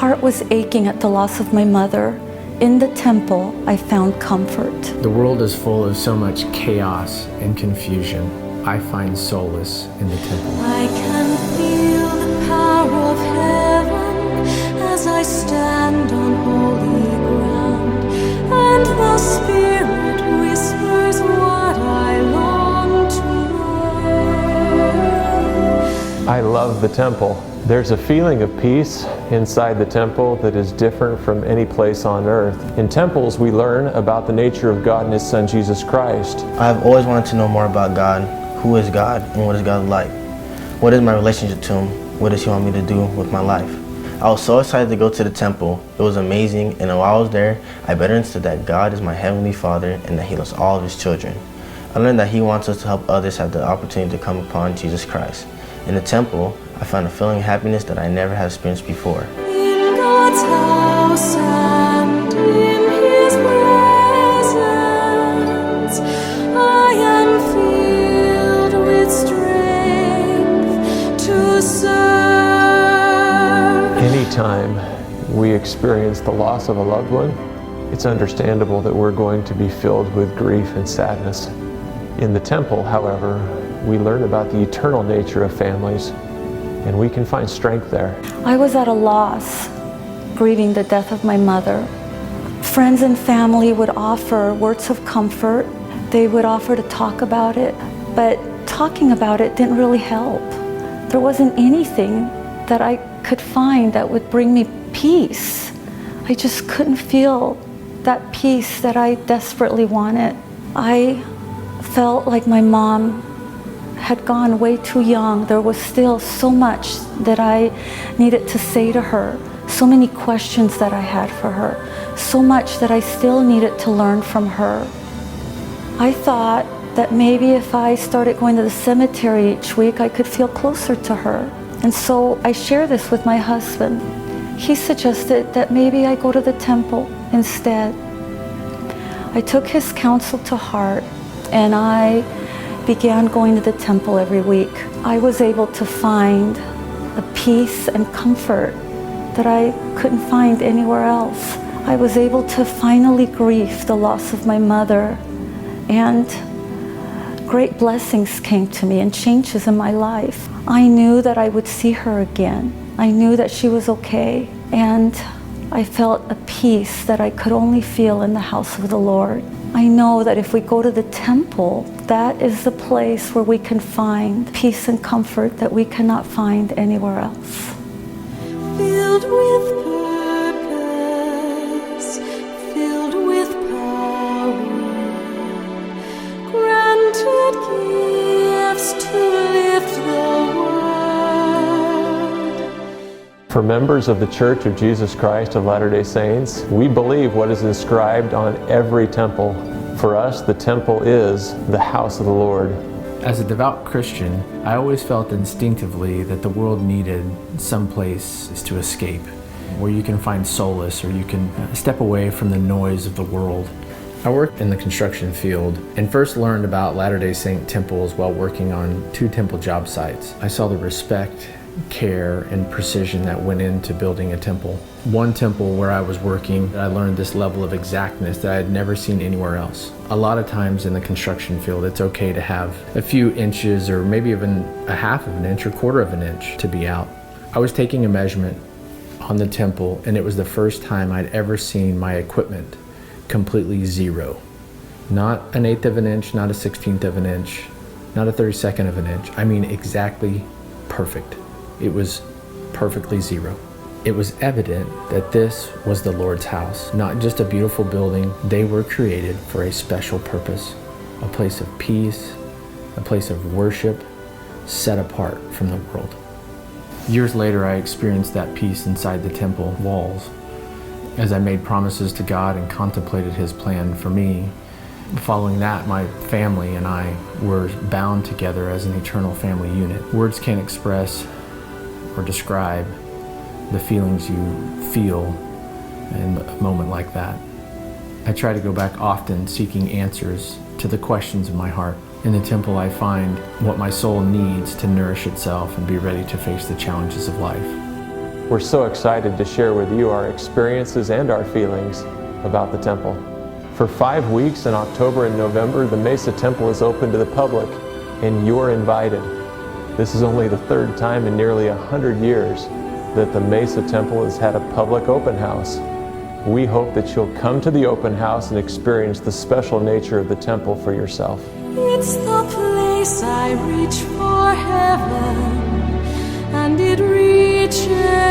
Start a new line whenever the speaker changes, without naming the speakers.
heart was aching at the loss of my mother. In the temple, I found comfort.
The world is full of so much chaos and confusion. I find solace in the temple.
I can feel the power of heaven as I stand on holy ground, and the Spirit whispers what I long to learn.
I love the temple. There's a feeling of peace inside the temple that is different from any place on earth. In temples, we learn about the nature of God and His Son, Jesus Christ.
I've always wanted to know more about God. Who is God and what is God like? What is my relationship to Him? What does He want me to do with my life? I was so excited to go to the temple. It was amazing, and while I was there, I better understood that God is my Heavenly Father and that He loves all of His children. I learned that He wants us to help others have the opportunity to come upon Jesus Christ. In the temple, I found a feeling of happiness that I never had experienced before.
In God's house and in His presence, I am filled with strength to serve.
Anytime we experience the loss of a loved one, it's understandable that we're going to be filled with grief and sadness. In the temple, however, we learn about the eternal nature of families, and we can find strength there.
I was at a loss, grieving the death of my mother. Friends and family would offer words of comfort. They would offer to talk about it, but talking about it didn't really help. There wasn't anything that I could find that would bring me peace. I just couldn't feel that peace that I desperately wanted. I felt like my mom had gone way too young. There was still so much that I needed to say to her, so many questions that I had for her, so much that I still needed to learn from her. I thought that maybe if I started going to the cemetery each week, I could feel closer to her. And so I shared this with my husband. He suggested that maybe I go to the temple instead. I took his counsel to heart, and I began going to the temple every week. I was able to find a peace and comfort that I couldn't find anywhere else. I was able to finally grieve the loss of my mother, and great blessings came to me and changes in my life. I knew that I would see her again. I knew that she was okay, and I felt a peace that I could only feel in the house of the Lord. I know that if we go to the temple, that is the place where we can find peace and comfort that we cannot find anywhere else.
Filled with purpose, filled with power, granted gifts to lift the world.
For members of the Church of Jesus Christ of Latter-day Saints, we believe what is inscribed on every temple. For us, the temple is the house of the Lord.
As a devout Christian, I always felt instinctively that the world needed some place to escape, where you can find solace or you can step away from the noise of the world. I worked in the construction field and first learned about Latter-day Saint temples while working on 2 temple job sites. I saw the respect, care, and precision that went into building a temple. One temple where I was working, I learned this level of exactness that I had never seen anywhere else. A lot of times in the construction field, it's okay to have a few inches or maybe even a half of an inch or quarter of an inch to be out. I was taking a measurement on the temple, and it was the first time I'd ever seen my equipment completely zero. Not an eighth of an inch, not a 16th of an inch, not a 32nd of an inch. I mean exactly perfect. It was perfectly zero. It was evident that this was the Lord's house, not just a beautiful building. They were created for a special purpose, a place of peace, a place of worship, set apart from the world. Years later, I experienced that peace inside the temple walls as I made promises to God and contemplated His plan for me. Following that, my family and I were bound together as an eternal family unit. Words can't express or describe the feelings you feel in a moment like that. I try to go back often seeking answers to the questions of my heart. In the temple, I find what my soul needs to nourish itself and be ready to face the challenges of life.
We're so excited to share with you our experiences and our feelings about the temple. For 5 weeks in October and November, the Mesa Temple is open to the public, and you're invited. This is only the third time in nearly 100 years that the Mesa Temple has had a public open house. We hope that you'll come to the open house and experience the special nature of the temple for yourself.
It's the place I reach for heaven, and it reaches